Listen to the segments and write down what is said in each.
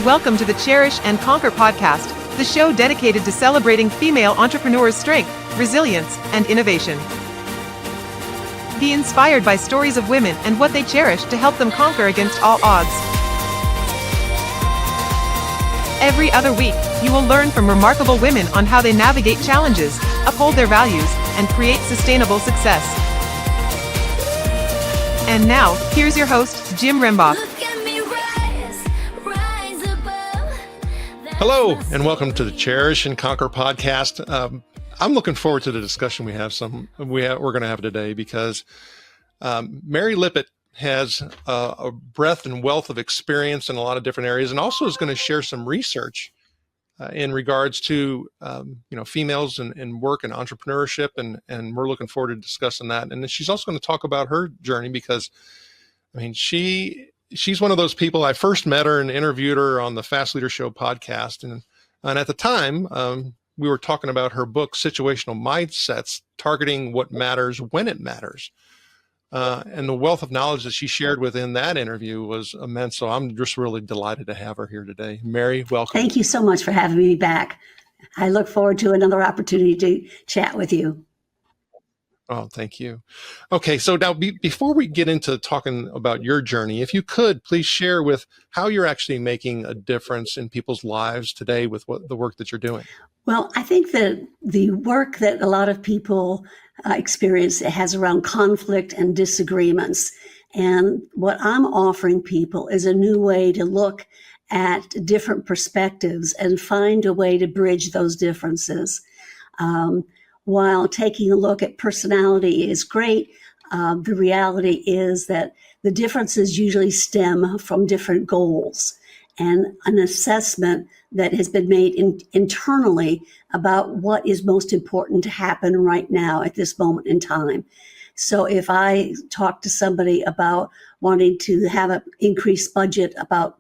Welcome to the Cherish and Conquer podcast, the show dedicated to celebrating female entrepreneurs' strength, resilience, and innovation. Be inspired by stories of women and what they cherish to help them conquer against all odds. Every other week, you will learn from remarkable women on how they navigate challenges, uphold their values, and create sustainable success. And now, here's your host, Jim Rembach. Hello, and welcome to the Cherish and Conquer podcast. I'm looking forward to the discussion we're going to have today because Mary Lippitt has a breadth and wealth of experience in a lot of different areas, and also is going to share some research in regards to females and work and entrepreneurship, and we're looking forward to discussing that. And then she's also going to talk about her journey because, she's one of those people. I first met her and interviewed her on the Fast Leader Show podcast. And at the time, we were talking about her book, Situational Mindsets, Targeting What Matters When It Matters. And the wealth of knowledge that she shared within that interview was immense. So I'm just really delighted to have her here today. Mary, welcome. Thank you so much for having me back. I look forward to another opportunity to chat with you. Oh, thank you. Okay, so now before we get into talking about your journey, if you could please share with how you're actually making a difference in people's lives today with the work that you're doing. Well, I think that the work that a lot of people experience has around conflict and disagreements. And what I'm offering people is a new way to look at different perspectives and find a way to bridge those differences. While taking a look at personality is great, the reality is that the differences usually stem from different goals and an assessment that has been made internally about what is most important to happen right now at this moment in time. So if I talk to somebody about wanting to have an increased budget about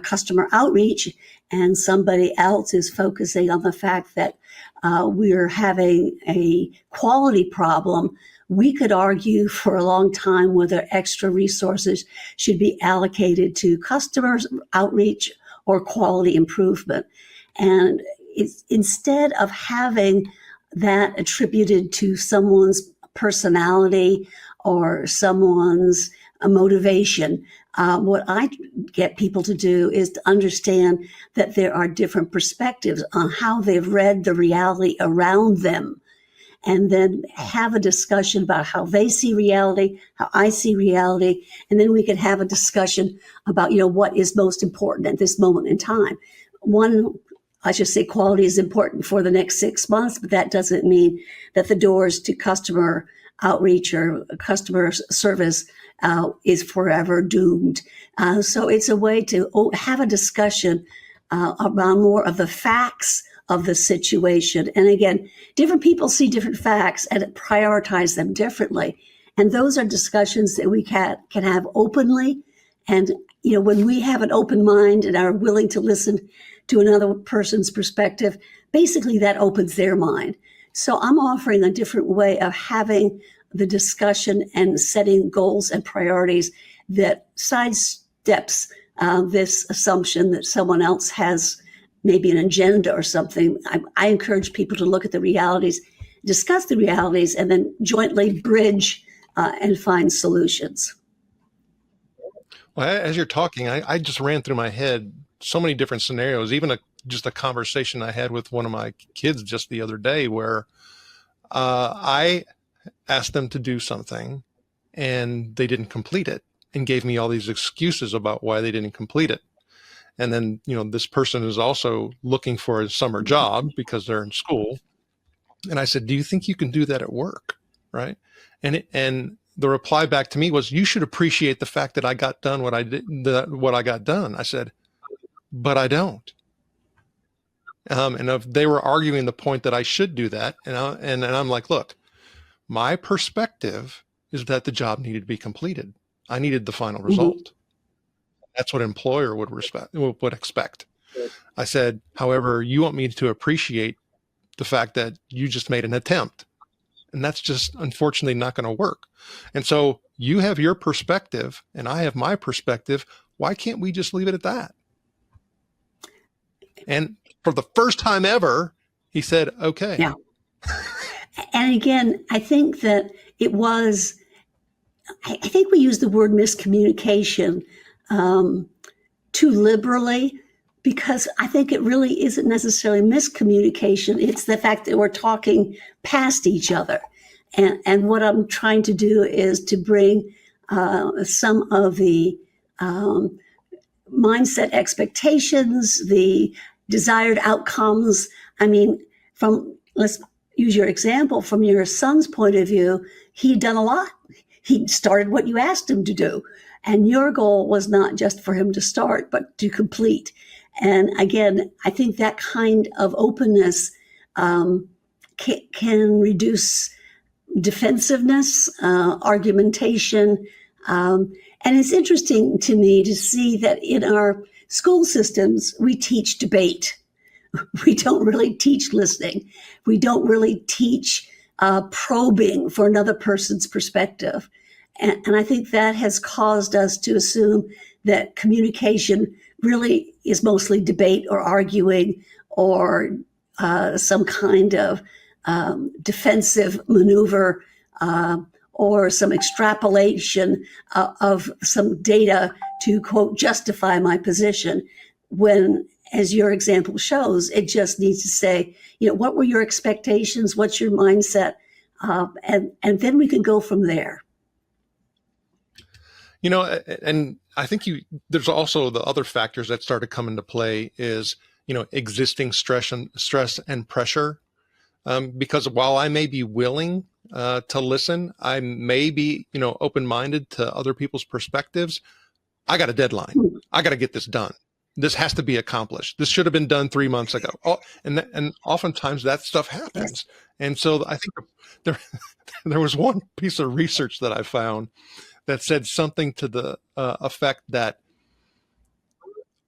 customer outreach, and somebody else is focusing on the fact that we're having a quality problem, we could argue for a long time whether extra resources should be allocated to customers outreach or quality improvement. And it's, instead of having that attributed to someone's personality or someone's motivation, what I get people to do is to understand that there are different perspectives on how they've read the reality around them, and then have a discussion about how they see reality, how I see reality, and then we can have a discussion about, what is most important at this moment in time. Quality is important for the next 6 months, but that doesn't mean that the doors to customer outreach or customer service is forever doomed. So it's a way to have a discussion around more of the facts of the situation. And again, different people see different facts and prioritize them differently. And those are discussions that we can have openly. And, when we have an open mind and are willing to listen to another person's perspective, basically that opens their mind. So I'm offering a different way of having the discussion and setting goals and priorities that sidesteps this assumption that someone else has maybe an agenda or something. I encourage people to look at the realities, discuss the realities, and then jointly bridge and find solutions. Well, as you're talking, I just ran through my head so many different scenarios, even just a conversation I had with one of my kids just the other day where I asked them to do something and they didn't complete it and gave me all these excuses about why they didn't complete it. And then, this person is also looking for a summer job because they're in school. And I said, do you think you can do that at work? Right. And the reply back to me was, you should appreciate the fact that I got done what I got done. I said, but I don't. And if they were arguing the point that I should do that, and I'm like, look, my perspective is that the job needed to be completed. I needed the final result. That's what an employer would expect. I said, however, you want me to appreciate the fact that you just made an attempt. And that's just unfortunately not going to work. And so you have your perspective and I have my perspective. Why can't we just leave it at that? And for the first time ever, he said, okay. Yeah. And again, I think that it was, I think we use the word miscommunication too liberally, because I think it really isn't necessarily miscommunication. It's the fact that we're talking past each other. And what I'm trying to do is to bring some of the mindset expectations, the desired outcomes. I mean, let's use your example, from your son's point of view, he'd done a lot. He started what you asked him to do. And your goal was not just for him to start, but to complete. And again, I think that kind of openness can reduce defensiveness, argumentation. And it's interesting to me to see that in our school systems, we teach debate. We don't really teach listening. We don't really teach probing for another person's perspective. And I think that has caused us to assume that communication really is mostly debate or arguing or some kind of defensive maneuver or some extrapolation of some data to, quote, justify my position, when, as your example shows, it just needs to say, what were your expectations? What's your mindset? And then we can go from there. And I think there's also the other factors that start to come into play is, existing stress and pressure. Because while I may be willing to listen, I may be, open-minded to other people's perspectives. I got a deadline. I got to get this done. This has to be accomplished. This should have been done 3 months ago. And oftentimes that stuff happens. And so I think there was one piece of research that I found that said something to the effect that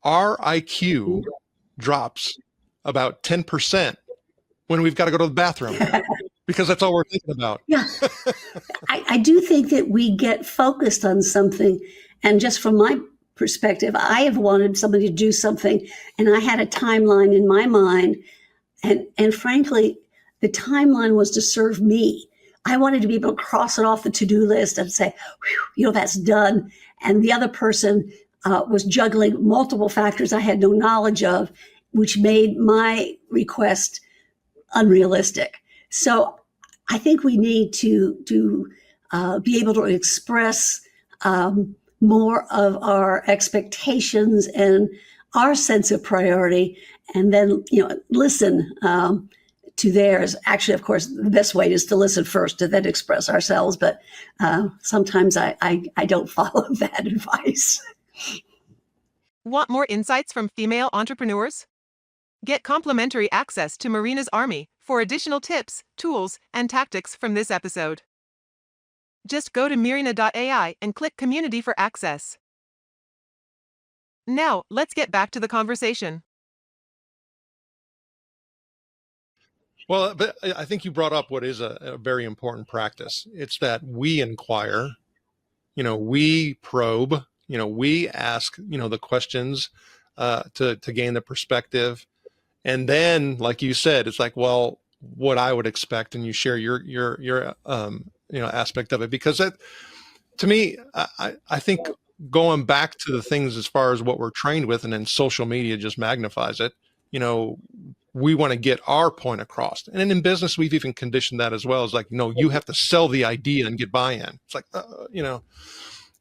our IQ drops about 10% when we've got to go to the bathroom, because that's all we're thinking about. Yeah. I do think that we get focused on something. And just from my perspective, I have wanted somebody to do something, and I had a timeline in my mind. And frankly, the timeline was to serve me. I wanted to be able to cross it off the to-do list and say, that's done. And the other person was juggling multiple factors I had no knowledge of, which made my request unrealistic. So I think we need to be able to express more of our expectations and our sense of priority, and then listen to theirs. Actually, of course, the best way is to listen first and then express ourselves. But sometimes I don't follow that advice. Want more insights from female entrepreneurs? Get complimentary access to Marina's Army for additional tips, tools, and tactics from this episode. Just go to Mirina.ai and click Community for access. Now, let's get back to the conversation. Well, but I think you brought up what is a very important practice. It's that we inquire, we probe, we ask, the questions to gain the perspective. And then, like you said, it's like, well, what I would expect, and you share your aspect of it, because that, to me, I think going back to the things as far as what we're trained with, and then social media just magnifies it. We want to get our point across. And then in business, we've even conditioned that as well. It's like, you have to sell the idea and get buy-in. It's like,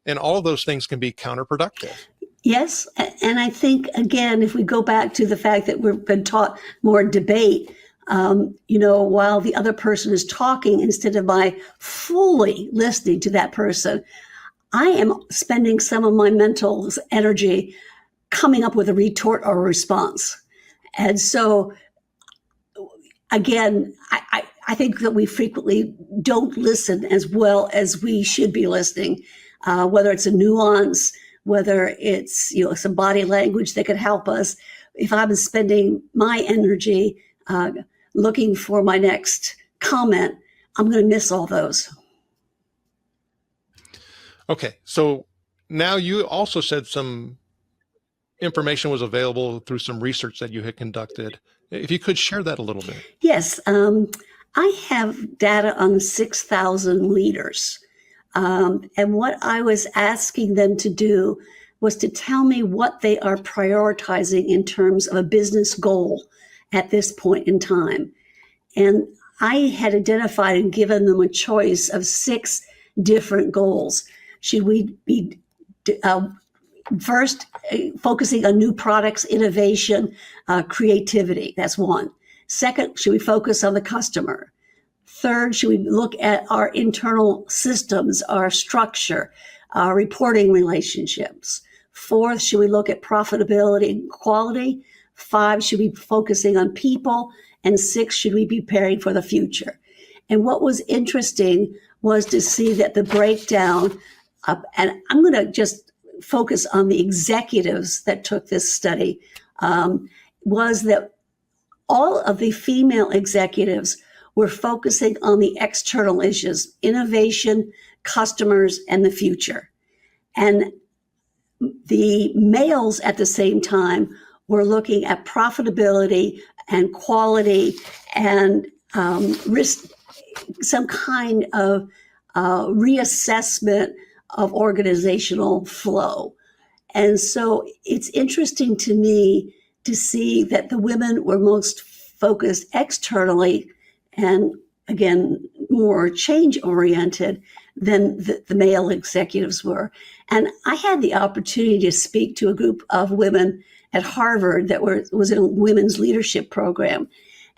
and all of those things can be counterproductive. Yes. And I think, again, if we go back to the fact that we've been taught more debate, while the other person is talking, instead of my fully listening to that person, I am spending some of my mental energy coming up with a retort or a response. And so, again, I think that we frequently don't listen as well as we should be listening, whether it's a nuance, whether it's some body language that could help us. If I'm spending my energy looking for my next comment, I'm going to miss all those. Okay, so now you also said some information was available through some research that you had conducted. If you could share that a little bit. Yes, I have data on 6,000 leaders. And what I was asking them to do was to tell me what they are prioritizing in terms of a business goal at this point in time. And I had identified and given them a choice of 6 different goals. Should we be first focusing on new products, innovation, creativity? That's one. Second, should we focus on the customer? Third, should we look at our internal systems, our structure, our reporting relationships? Fourth, should we look at profitability and quality? 5, should we be focusing on people? And 6, should we be preparing for the future? And what was interesting was to see that the breakdown, and I'm going to just focus on the executives that took this study, was that all of the female executives were focusing on the external issues, innovation, customers, and the future. And the males at the same time were looking at profitability and quality and risk, some kind of reassessment of organizational flow. And so it's interesting to me to see that the women were most focused externally and, again, more change-oriented than the male executives were. And I had the opportunity to speak to a group of women at Harvard that was in a women's leadership program.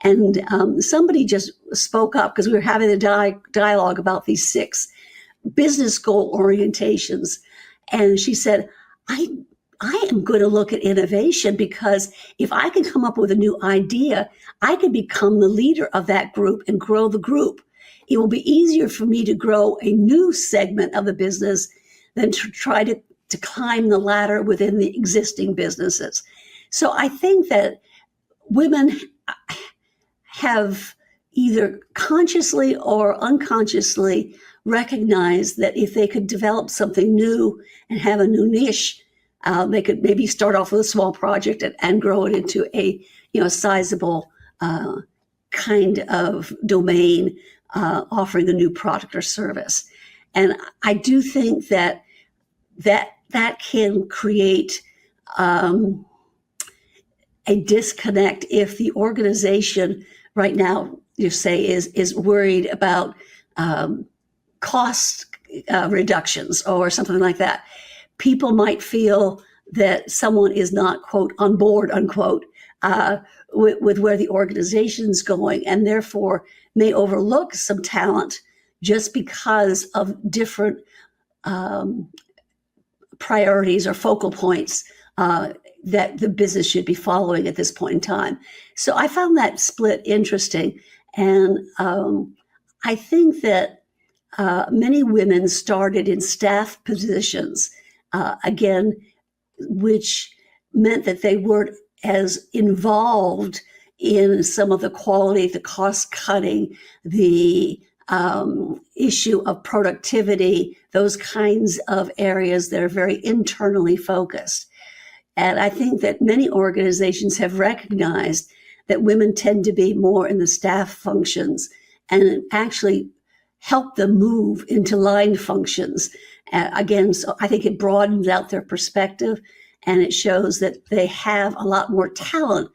And somebody just spoke up because we were having a dialogue about these 6 business goal orientations. And she said, I am going to look at innovation because if I can come up with a new idea, I can become the leader of that group and grow the group. It will be easier for me to grow a new segment of the business than to try to climb the ladder within the existing businesses. So I think that women have either consciously or unconsciously recognized that if they could develop something new and have a new niche, they could maybe start off with a small project and grow it into a sizable kind of domain, offering a new product or service. And I do think that can create a disconnect if the organization right now, you say, is worried about cost reductions or something like that. People might feel that someone is not, quote, on board, unquote, with where the organization's going, and therefore may overlook some talent just because of different priorities or focal points that the business should be following at this point in time. So I found that split interesting. And I think that many women started in staff positions, again, which meant that they weren't as involved in some of the quality, the cost cutting, the issue of productivity, those kinds of areas that are very internally focused. And I think that many organizations have recognized that women tend to be more in the staff functions and actually help them move into line functions. Again, so I think it broadens out their perspective, and it shows that they have a lot more talent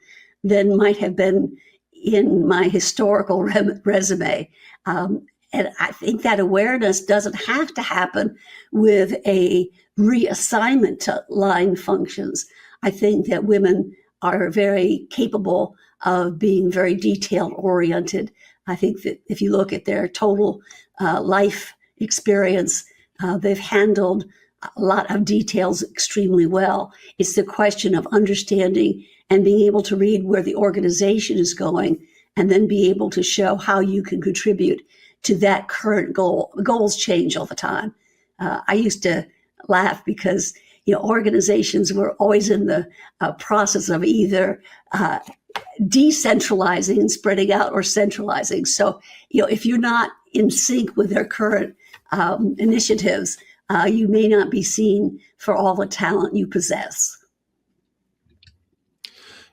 than might have been in my historical resume. And I think that awareness doesn't have to happen with a reassignment to line functions. I think that women are very capable of being very detail oriented. I think that if you look at their total life experience, they've handled a lot of details extremely well. It's the question of understanding and being able to read where the organization is going and then be able to show how you can contribute to that current goal. Goals change all the time. I used to laugh because organizations were always in the process of either decentralizing and spreading out or centralizing. So, if you're not in sync with their current initiatives, you may not be seen for all the talent you possess.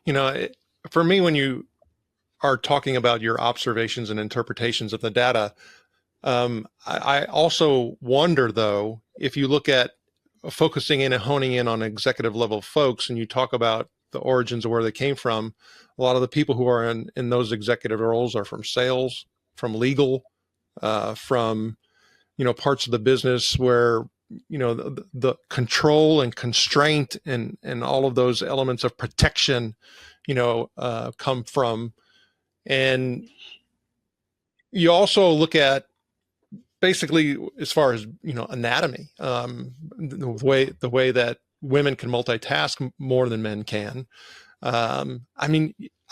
For me, when you are talking about your observations and interpretations of the data, I also wonder, though, if you look at focusing in and honing in on executive level folks and you talk about the origins of where they came from, a lot of the people who are in those executive roles are from sales, from legal, from, parts of the business where, the control and constraint and all of those elements of protection, come from. And you also look at basically as far as, anatomy, the way that women can multitask more than men can. I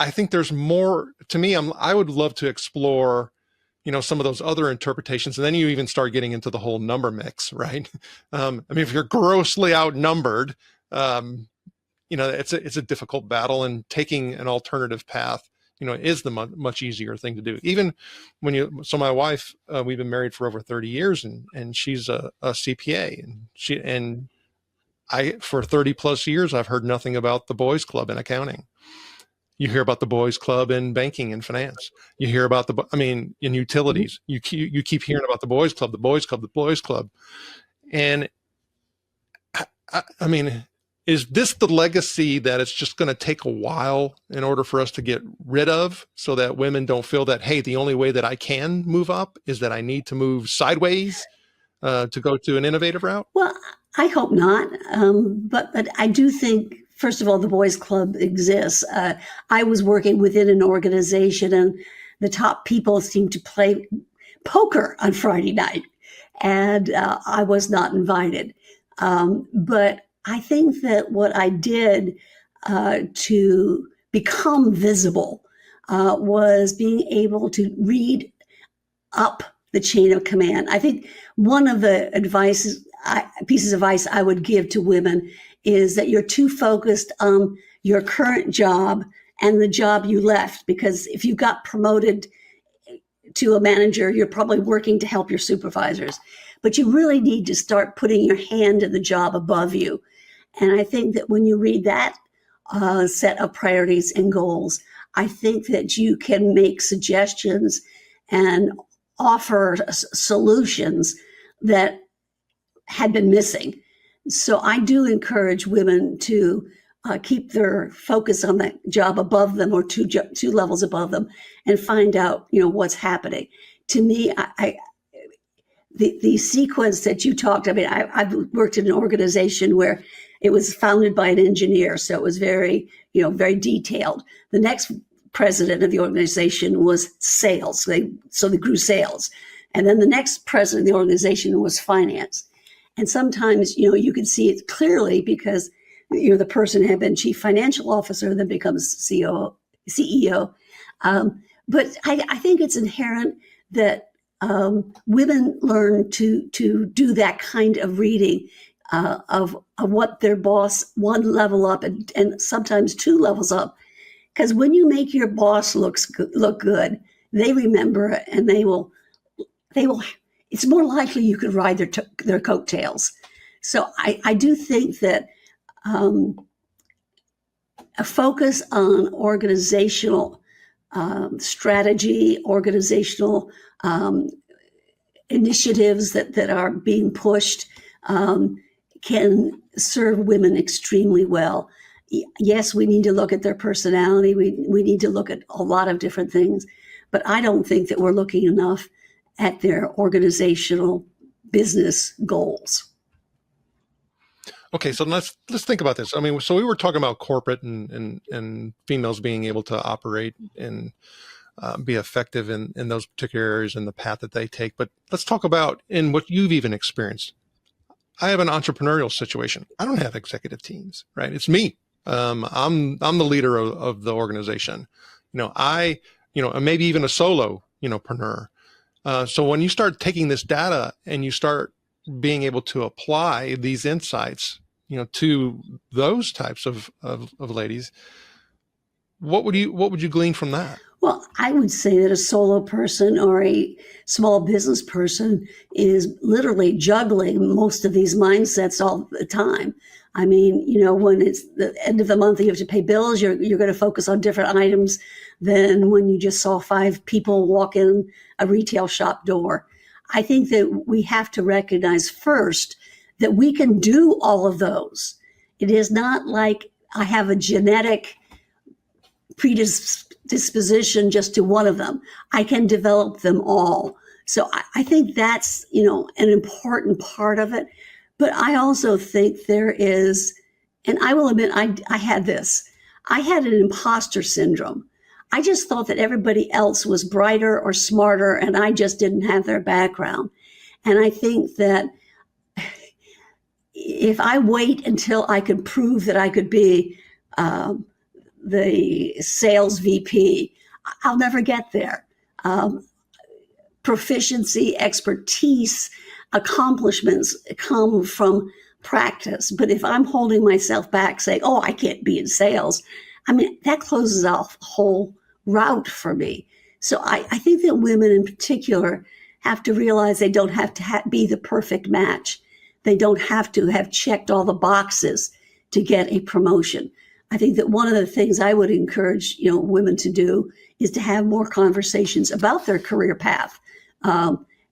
think there's more to me. I would love to explore, some of those other interpretations. And then you even start getting into the whole number mix, right? If you're grossly outnumbered, it's a difficult battle, and taking an alternative path, is the much easier thing to do. Even so my wife, we've been married for over 30 years and she's a CPA, and for 30 plus years, I've heard nothing about the boys club in accounting. You hear about the boys club in banking and finance. You hear about in utilities. You keep hearing about the boys club, the boys club, the boys club. And is this the legacy that it's just going to take a while in order for us to get rid of, so that women don't feel that, hey, the only way that I can move up is that I need to move sideways to go to an innovative route? Well, I hope not. But I do think, first of all, the boys club exists. I was working within an organization, and the top people seemed to play poker on Friday night, and I was not invited. But I think that what I did to become visible was being able to read up the chain of command. I think one of the pieces of advice I would give to women is that you're too focused on your current job and the job you left, because if you got promoted to a manager, you're probably working to help your supervisors. But you really need to start putting your hand in the job above you. And I think that when you read that set of priorities and goals, I think that you can make suggestions and offer solutions that had been missing. So I do encourage women to keep their focus on that job above them, or two levels above them, and find out, what's happening. To me, the sequence that you talked, I've worked in an organization where it was founded by an engineer, so it was very, very detailed. The next president of the organization was sales, so they grew sales. And then the next president of the organization was finance. And sometimes, you can see it clearly because, the person had been chief financial officer, then becomes CEO. But I think it's inherent that women learn to do that kind of reading of what their boss, one level up and sometimes two levels up. Because when you make your boss look good, they remember it, and they will. It's more likely you could ride their coattails. So I do think that a focus on organizational strategy, organizational initiatives that are being pushed can serve women extremely well. Yes, we need to look at their personality. We need to look at a lot of different things, but I don't think that we're looking enough at their organizational business goals. Okay, so let's think about this. So we were talking about corporate and females being able to operate and be effective in those particular areas and the path that they take. But let's talk about in what you've even experienced. I have an entrepreneurial situation. I don't have executive teams, right? It's me. I'm the leader of the organization. And maybe even a solopreneur. So when you start taking this data and you start being able to apply these insights, to those types of ladies, what would you glean from that? Well, I would say that a solo person or a small business person is literally juggling most of these mindsets all the time. I mean, when it's the end of the month, you have to pay bills, you're going to focus on different items than when you just saw 5 people walk in a retail shop door. I think that we have to recognize first that we can do all of those. It is not like I have a genetic predisposition just to one of them. I can develop them all. So I think that's, an important part of it. But I also think there is, and I will admit, I had this. I had an imposter syndrome. I just thought that everybody else was brighter or smarter, and I just didn't have their background. And I think that if I wait until I can prove that I could be the sales VP, I'll never get there. Proficiency, expertise, accomplishments come from practice. But if I'm holding myself back saying, oh, I can't be in sales, that closes off the whole route for me. So I think that women in particular have to realize they don't have to be the perfect match. They don't have to have checked all the boxes to get a promotion. I think that one of the things I would encourage, women to do is to have more conversations about their career path,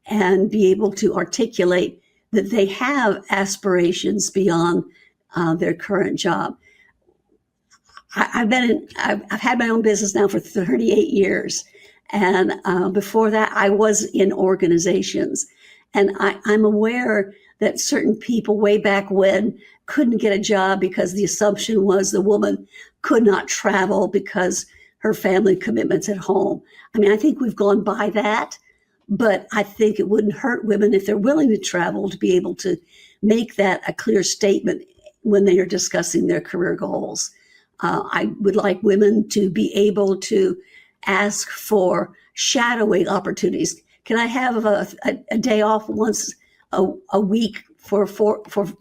and be able to articulate that they have aspirations beyond their current job. I've had my own business now for 38 years. And before that, I was in organizations. And I'm aware that certain people way back when couldn't get a job because the assumption was the woman could not travel because her family commitments at home. I think we've gone by that, but I think it wouldn't hurt women if they're willing to travel to be able to make that a clear statement when they are discussing their career goals. I would like women to be able to ask for shadowing opportunities. Can I have a day off once a week for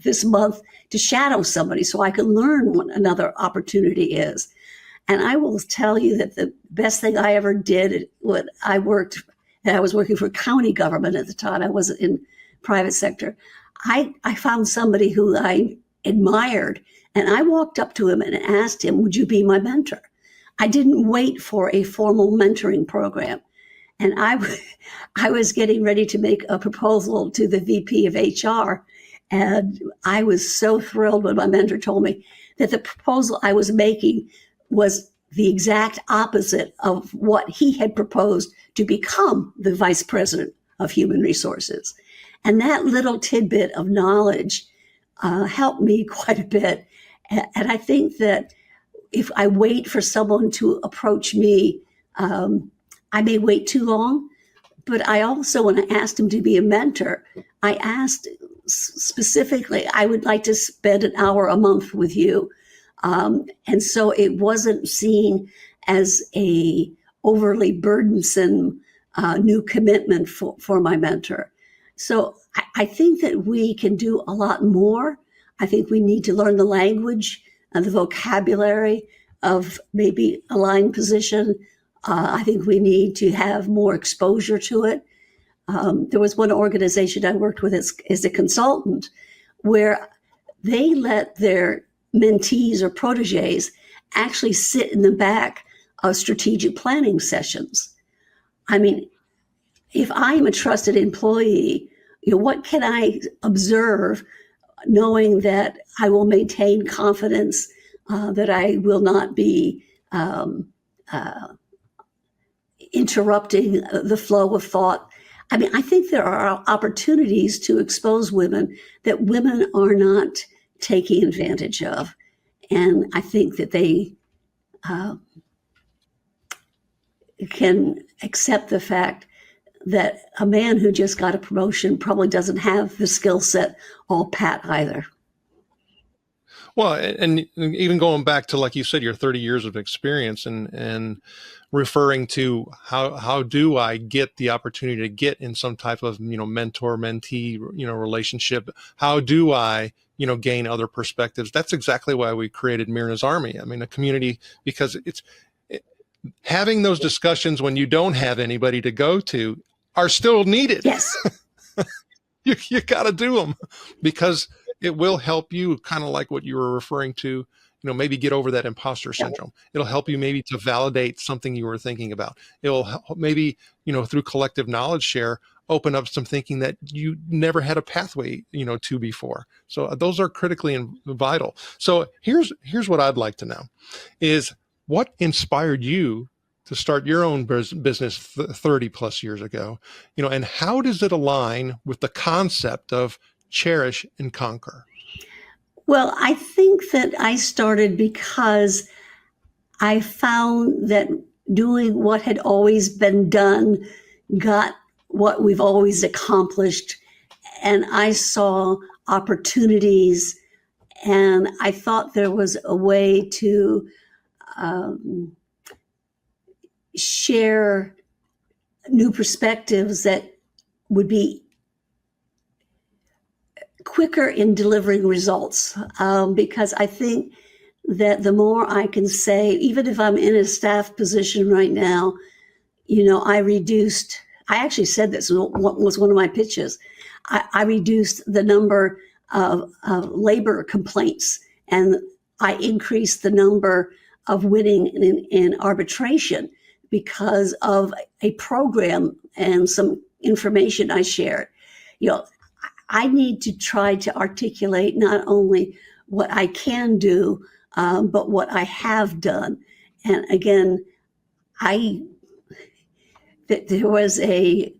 this month to shadow somebody so I can learn what another opportunity is? And I will tell you that the best thing I ever did when I was working for county government at the time, I wasn't in private sector. I found somebody who I admired, and I walked up to him and asked him, would you be my mentor? I didn't wait for a formal mentoring program. And I was getting ready to make a proposal to the VP of HR. And I was so thrilled when my mentor told me that the proposal I was making was the exact opposite of what he had proposed to become the vice president of human resources. And that little tidbit of knowledge helped me quite a bit. And I think that if I wait for someone to approach me, I may wait too long. But I also, when I asked him to be a mentor, I asked specifically, I would like to spend an hour a month with you. And so it wasn't seen as a overly burdensome new commitment for my mentor. So I think that we can do a lot more. I think we need to learn the language and the vocabulary of maybe a line position. I think we need to have more exposure to it. There was one organization I worked with as a consultant where they let their mentees or proteges actually sit in the back of strategic planning sessions. If I am a trusted employee, what can I observe knowing that I will maintain confidence, that I will not be interrupting the flow of thought? I think there are opportunities to expose women that women are not taking advantage of. And I think that they can accept the fact that a man who just got a promotion probably doesn't have the skill set all pat either. Well, and even going back to, like you said, your 30 years of experience and referring to how do I get the opportunity to get in some type of, mentor mentee, relationship? How do I, gain other perspectives? That's exactly why we created Myrna's Army. A community, because having those discussions when you don't have anybody to go to are still needed. Yes. You got to do them, because it will help you, kind of like what you were referring to, maybe get over that imposter syndrome. It'll help you maybe to validate something you were thinking about. It'll help maybe, through collective knowledge share, open up some thinking that you never had a pathway, to before. So those are critically and vital. So here's what I'd like to know is, what inspired you to start your own business 30 plus years ago, and how does it align with the concept of cherish and conquer? Well, I think that I started because I found that doing what had always been done got what we've always accomplished. And I saw opportunities, and I thought there was a way to share new perspectives that would be quicker in delivering results, because I think that the more I can say, even if I'm in a staff position right now, I actually said this was one of my pitches. I reduced the number of labor complaints, and I increased the number of winning in arbitration because of a program and some information I shared. I need to try to articulate not only what I can do, but what I have done. And again, there was a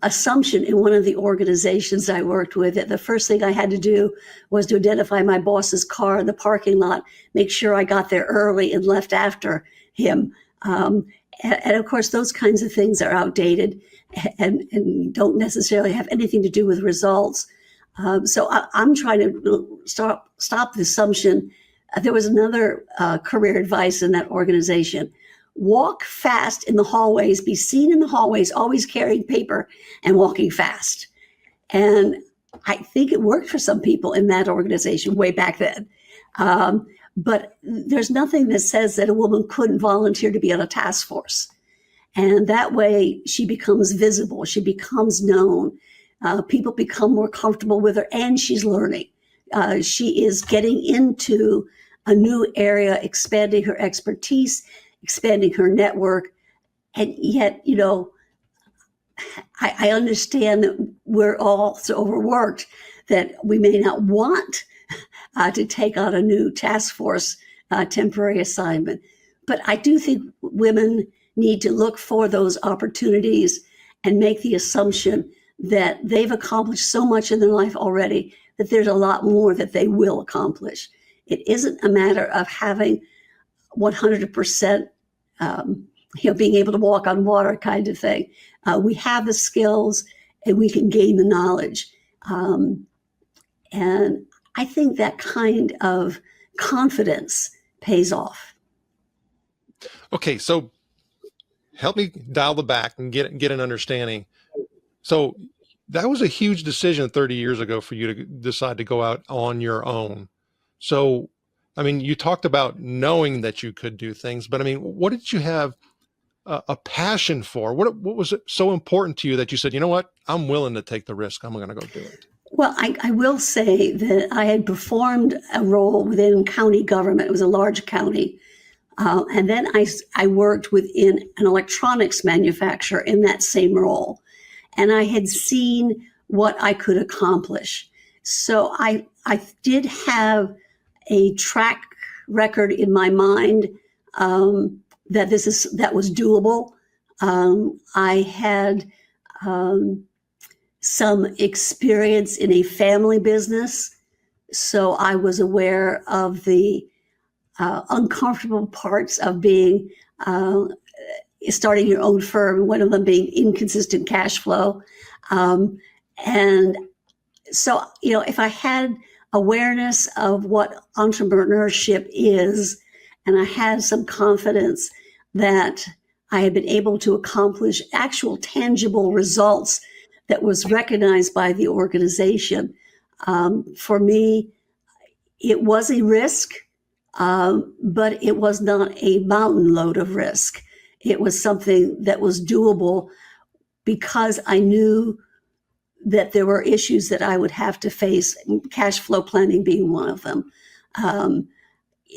assumption in one of the organizations I worked with that the first thing I had to do was to identify my boss's car in the parking lot, make sure I got there early and left after him. And of course, those kinds of things are outdated and don't necessarily have anything to do with results. So I'm trying to stop the assumption. There was another career advice in that organization. Walk fast in the hallways, be seen in the hallways, always carrying paper and walking fast. And I think it worked for some people in that organization way back then. But there's nothing that says that a woman couldn't volunteer to be on a task force. And that way she becomes visible, she becomes known, people become more comfortable with her, and she's learning. She is getting into a new area, expanding her expertise, expanding her network. And yet, I understand that we're all so overworked that we may not want to take on a new task force temporary assignment. But I do think women need to look for those opportunities and make the assumption that they've accomplished so much in their life already that there's a lot more that they will accomplish. It isn't a matter of having 100%, being able to walk on water kind of thing. We have the skills and we can gain the knowledge. And I think that kind of confidence pays off. Okay, so help me dial the back and get an understanding. So that was a huge decision 30 years ago for you to decide to go out on your own. So, you talked about knowing that you could do things, but what did you have a passion for? What was it so important to you that you said, you know what, I'm willing to take the risk. I'm going to go do it. Well, I will say that I had performed a role within county government. It was a large county. And then I worked within an electronics manufacturer in that same role. And I had seen what I could accomplish. So I did have a track record in my mind that was doable. I had some experience in a family business, so I was aware of the uncomfortable parts of being starting your own firm, one of them being inconsistent cash flow. And so, if I had awareness of what entrepreneurship is, and I had some confidence that I had been able to accomplish actual tangible results that was recognized by the organization, for me, it was a risk, but it was not a mountain load of risk. It was something that was doable because I knew that there were issues that I would have to face, cash flow planning being one of them.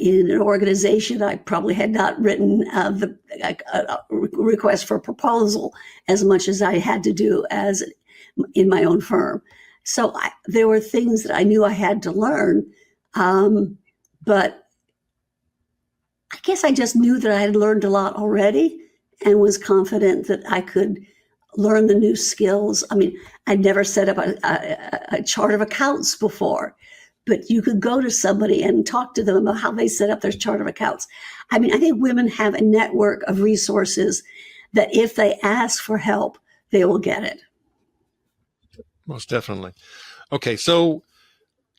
In an organization, I probably had not written the request for proposal as much as I had to do as in my own firm. So there were things that I knew I had to learn, but I guess I just knew that I had learned a lot already and was confident that I could learn the new skills. I mean, I'd never set up a chart of accounts before, but you could go to somebody and talk to them about how they set up their chart of accounts. I mean, I think women have a network of resources that if they ask for help, they will get it. Most definitely. Okay, so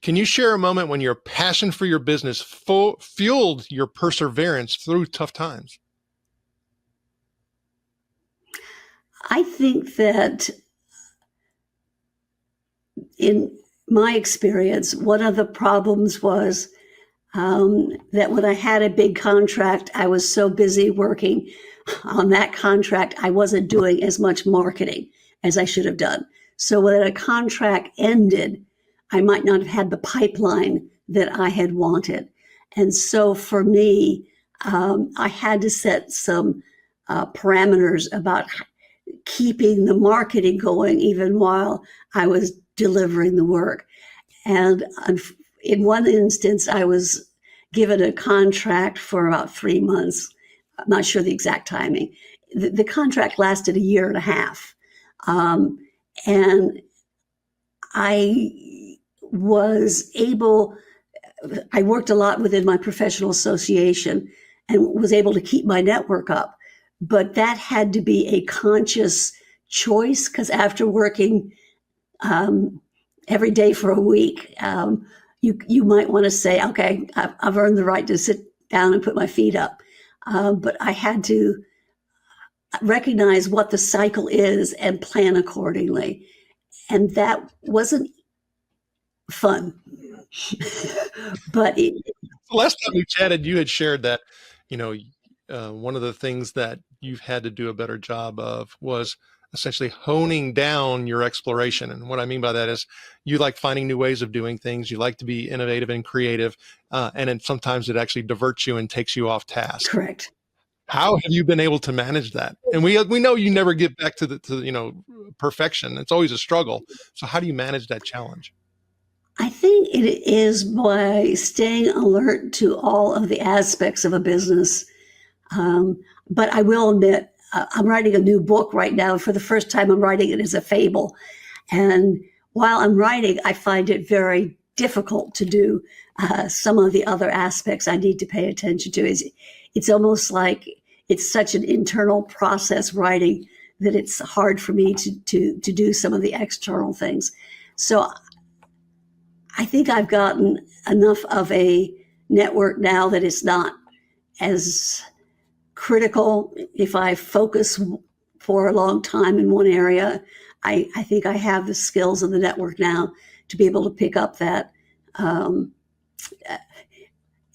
can you share a moment when your passion for your business fueled your perseverance through tough times? I think that in my experience, one of the problems was that when I had a big contract, I was so busy working on that contract, I wasn't doing as much marketing as I should have done. So when a contract ended, I might not have had the pipeline that I had wanted. And so for me, I had to set some parameters about keeping the marketing going even while I was delivering the work. And in one instance, I was given a contract for about 3 months. I'm not sure the exact timing. The contract lasted a year and a half. And I worked a lot within my professional association and was able to keep my network up. But that had to be a conscious choice because after working every day for a week, you might want to say, okay, I've earned the right to sit down and put my feet up. But I had to recognize what the cycle is and plan accordingly. And that wasn't fun. But the last time we chatted, you had shared that, one of the things that you've had to do a better job of was essentially honing down your exploration. And what I mean by that is you like finding new ways of doing things. You like to be innovative and creative. And then sometimes it actually diverts you and takes you off task. Correct. How have you been able to manage that? And we know you never get back to perfection. It's always a struggle. So how do you manage that challenge? I think it is by staying alert to all of the aspects of a business. But I will admit, I'm writing a new book right now. For the first time, I'm writing it as a fable. And while I'm writing, I find it very difficult to do some of the other aspects I need to pay attention to. It's almost like it's such an internal process writing that it's hard for me to do some of the external things. So I think I've gotten enough of a network now that it's not as critical if I focus for a long time in one area. I think I have the skills of the network now to be able to pick up that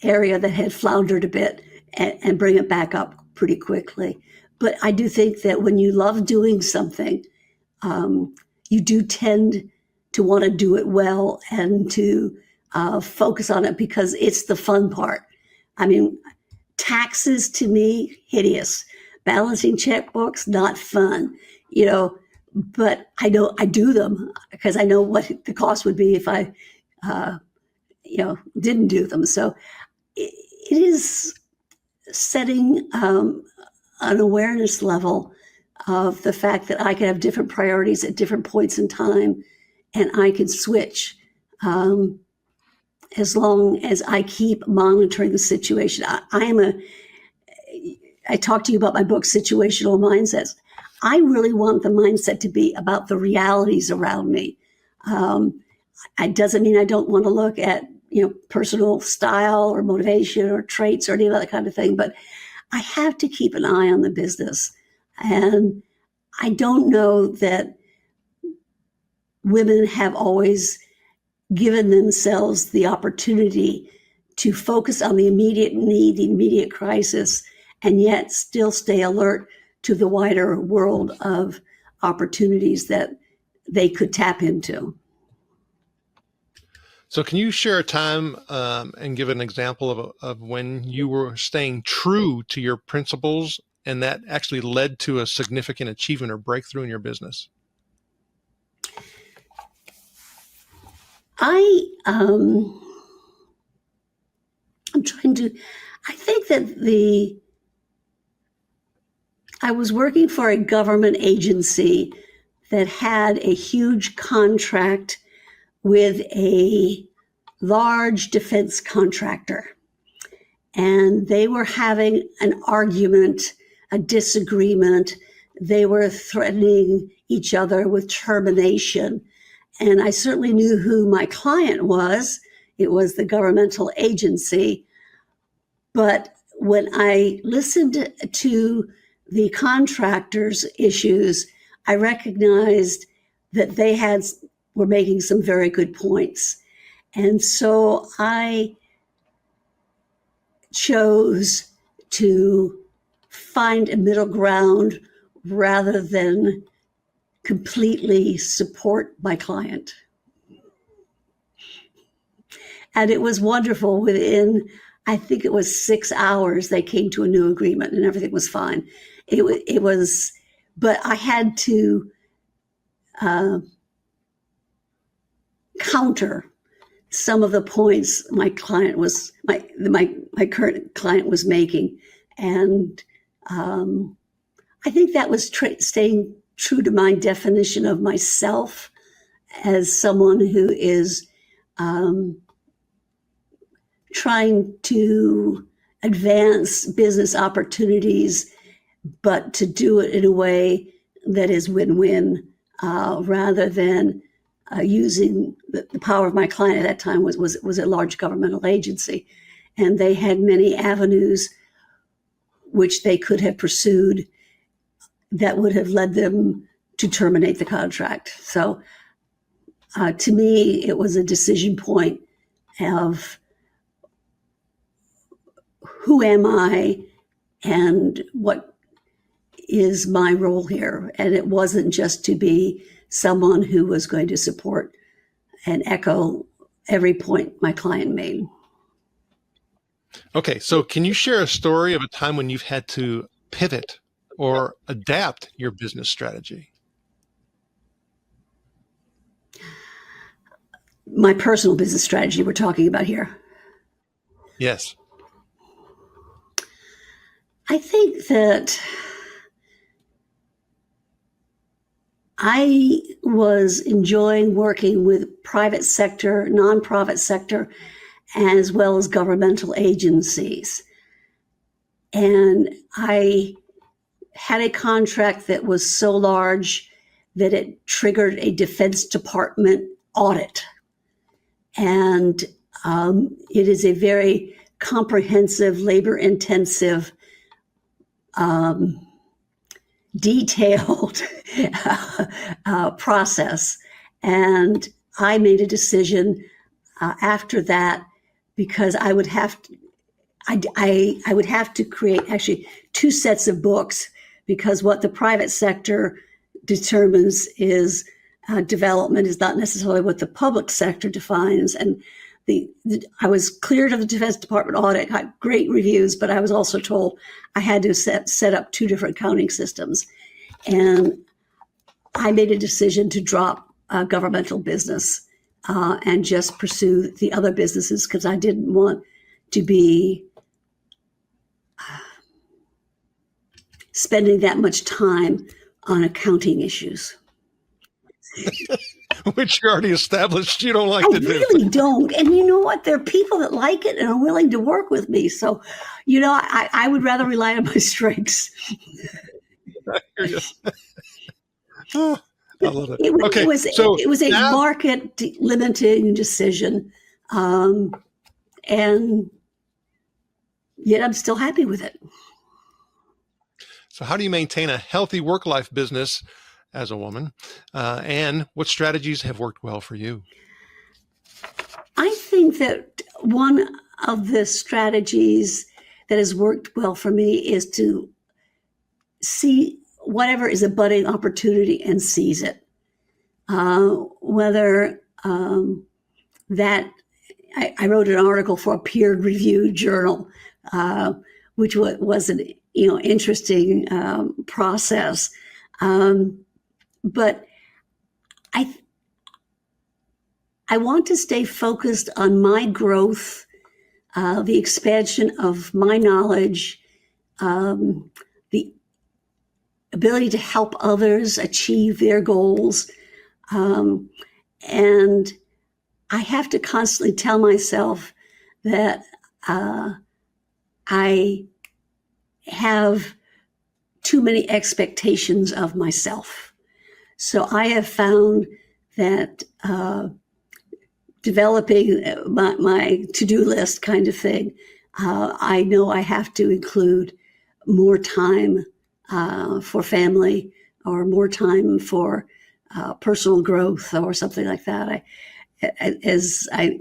area that had floundered a bit and bring it back up pretty quickly. But I do think that when you love doing something, you do tend to want to do it well and to focus on it because it's the fun part. I mean, taxes to me, hideous. Balancing checkbooks, not fun, but I know I do them because I know what the cost would be if I, didn't do them. So it is setting an awareness level of the fact that I can have different priorities at different points in time and I can switch as long as I keep monitoring the situation. I talked to you about my book, Situational Mindsets. I really want the mindset to be about the realities around me. It doesn't mean I don't want to look at, personal style or motivation or traits or any of that kind of thing, but I have to keep an eye on the business. And I don't know that women have always given themselves the opportunity to focus on the immediate need, the immediate crisis, and yet still stay alert to the wider world of opportunities that they could tap into. So can you share a time and give an example of when you were staying true to your principles and that actually led to a significant achievement or breakthrough in your business? I'm trying to, I think that I was working for a government agency that had a huge contract with a large defense contractor. And they were having an argument, a disagreement. They were threatening each other with termination. And I certainly knew who my client was. It was the governmental agency. But when I listened to the contractor's issues, I recognized that they were making some very good points. And so I chose to find a middle ground rather than completely support my client. And it was wonderful. Within, I think it was 6 hours, they came to a new agreement and everything was fine. It was, but I had to counter some of the points my current client was making. And I think that was staying true to my definition of myself as someone who is trying to advance business opportunities, but to do it in a way that is win-win, rather than using the power of my client. At that time was a large governmental agency, and they had many avenues which they could have pursued that would have led them to terminate the contract. So to me, it was a decision point of who am I and what is my role here? And it wasn't just to be someone who was going to support and echo every point my client made. Okay, so can you share a story of a time when you've had to pivot or adapt your business strategy? My personal business strategy we're talking about here. Yes. I think that I was enjoying working with private sector, nonprofit sector, as well as governmental agencies. And I had a contract that was so large that it triggered a Defense Department audit. And it is a very comprehensive, labor-intensive, detailed process. And I made a decision after that, because I would have to create actually 2 sets of books, because what the private sector determines is development is not necessarily what the public sector defines. And I was cleared of the Defense Department audit, got great reviews, but I was also told I had to set up 2 different accounting systems. And I made a decision to drop governmental business and just pursue the other businesses, because I didn't want to be spending that much time on accounting issues. Which you already established you don't like to do. I really don't. And you know what? There are people that like it and are willing to work with me. So, I would rather rely on my strengths. I hear you. Oh, I love it. It was a market limiting decision. And yet I'm still happy with it. So how do you maintain a healthy work-life business as a woman? And what strategies have worked well for you? I think that one of the strategies that has worked well for me is to see whatever is a budding opportunity and seize it. Whether that I wrote an article for a peer-reviewed journal, which was an interesting process. But I want to stay focused on my growth, the expansion of my knowledge, the ability to help others achieve their goals. And I have to constantly tell myself that I have too many expectations of myself. So I have found that developing my to-do list kind of thing, I know I have to include more time for family or more time for personal growth or something like that. As I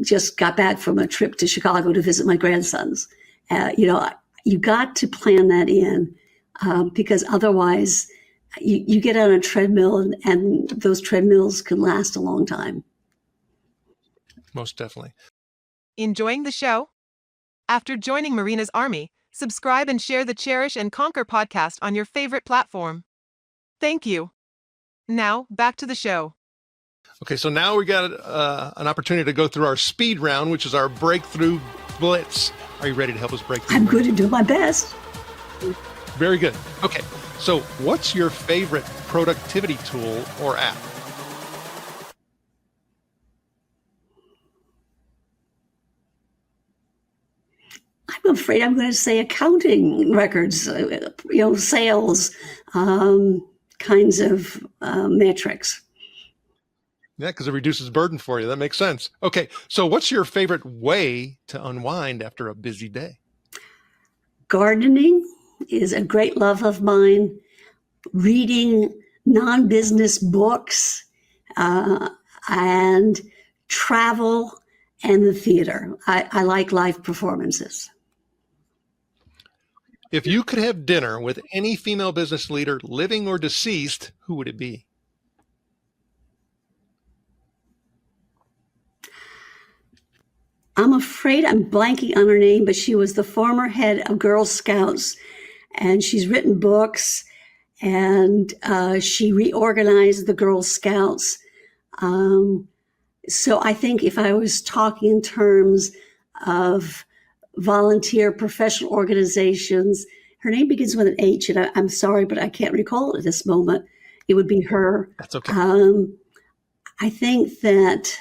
just got back from a trip to Chicago to visit my grandsons, you got to plan that in because otherwise you get on a treadmill and those treadmills can last a long time. Most definitely. Enjoying the show? After joining Marina's Army, subscribe and share the Cherish and Conquer podcast on your favorite platform. Thank you. Now, back to the show. Okay, so now we got an opportunity to go through our speed round, which is our breakthrough blitz. Are you ready to help us break through? I'm going to do my best. Very good. Okay, so what's your favorite productivity tool or app? I'm afraid I'm going to say accounting records, sales, kinds of metrics. Yeah, because it reduces burden for you. That makes sense. Okay, so what's your favorite way to unwind after a busy day? Gardening is a great love of mine. Reading non-business books and travel and the theater. I like live performances. If you could have dinner with any female business leader, living or deceased, who would it be? I'm afraid I'm blanking on her name, but she was the former head of Girl Scouts, and she's written books, and she reorganized the Girl Scouts. So I think if I was talking in terms of volunteer professional organizations, her name begins with an H, and I'm sorry, but I can't recall it at this moment. It would be her. That's okay. I think that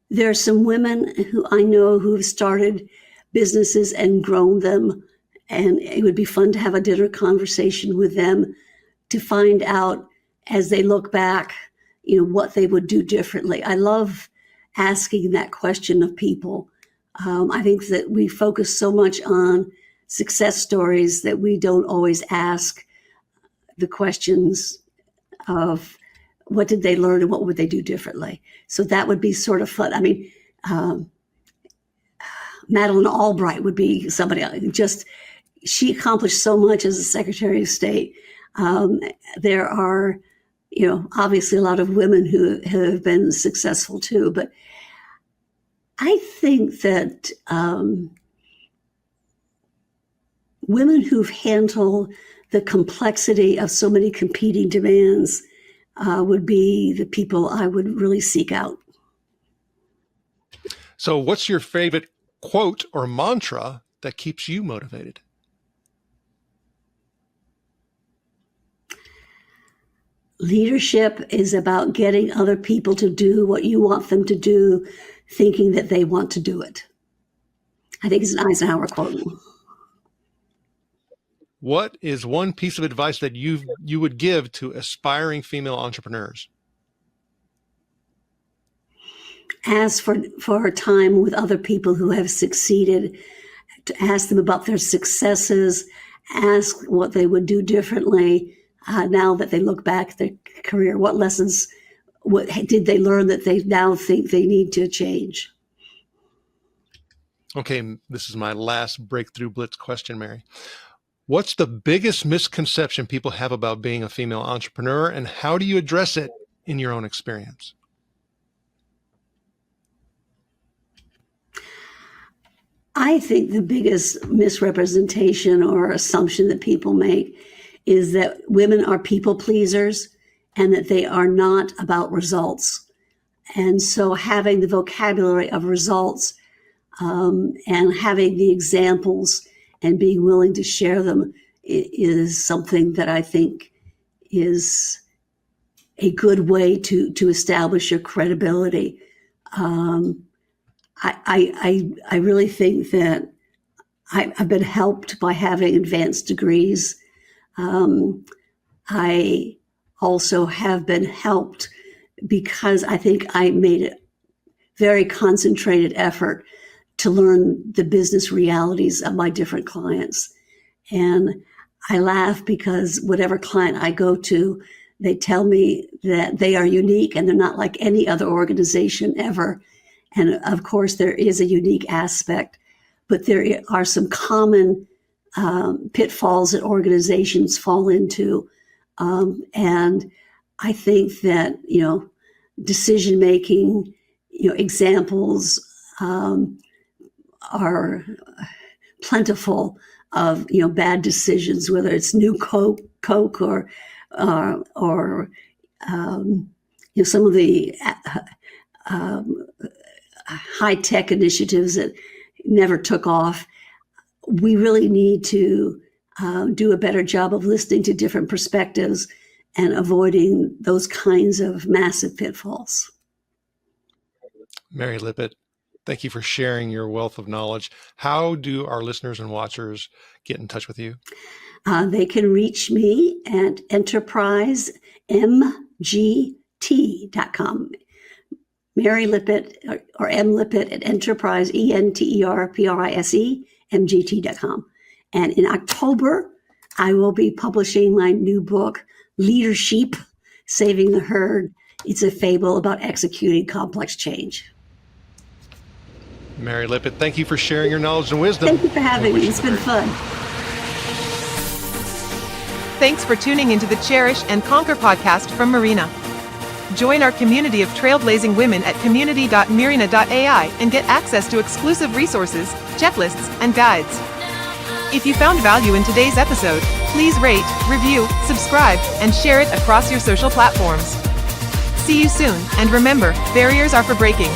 there are some women who I know who have started businesses and grown them, and it would be fun to have a dinner conversation with them to find out as they look back, what they would do differently. I love asking that question of people. I think that we focus so much on success stories that we don't always ask the questions of what did they learn and what would they do differently. So that would be sort of fun. I mean, Madeleine Albright would be somebody she accomplished so much as a Secretary of State. There are, obviously a lot of women who have been successful too, but I think that women who've handled the complexity of so many competing demands would be the people I would really seek out. So what's your favorite quote or mantra that keeps you motivated? Leadership is about getting other people to do what you want them to do, thinking that they want to do it. I think it's an Eisenhower quote. What is one piece of advice that you would give to aspiring female entrepreneurs? Ask for time with other people who have succeeded, to ask them about their successes, ask what they would do differently now that they look back at their career. What lessons what did they learn that they now think they need to change? Okay, this is my last breakthrough blitz question, Mary. What's the biggest misconception people have about being a female entrepreneur, and how do you address it in your own experience? I think the biggest misrepresentation or assumption that people make is that women are people pleasers and that they are not about results. And so having the vocabulary of results and having the examples and being willing to share them is something that I think is a good way to establish your credibility. I really think that I've been helped by having advanced degrees. I also have been helped because I think I made a very concentrated effort to learn the business realities of my different clients. And I laugh because whatever client I go to, they tell me that they are unique and they're not like any other organization ever. And of course, there is a unique aspect, but there are some common pitfalls that organizations fall into. And I think that, decision-making, examples are plentiful of, bad decisions, whether it's new Coke or some of the high-tech initiatives that never took off. We really need to do a better job of listening to different perspectives and avoiding those kinds of massive pitfalls. Mary Lippitt, thank you for sharing your wealth of knowledge. How do our listeners and watchers get in touch with you? They can reach me at enterprisemgt.com. Mary Lippitt or M. Lippitt at Enterprise, ENTERPRISE, MGT.com. And in October, I will be publishing my new book, Leadership, Saving the Herd. It's a fable about executing complex change. Mary Lippitt, thank you for sharing your knowledge and wisdom. Thank you for having me. It's been fun. Thanks for tuning into the Cherish and Conquer podcast from Marina. Join our community of trailblazing women at community.marina.ai and get access to exclusive resources, checklists, and guides. If you found value in today's episode, please rate, review, subscribe, and share it across your social platforms. See you soon, and remember, barriers are for breaking.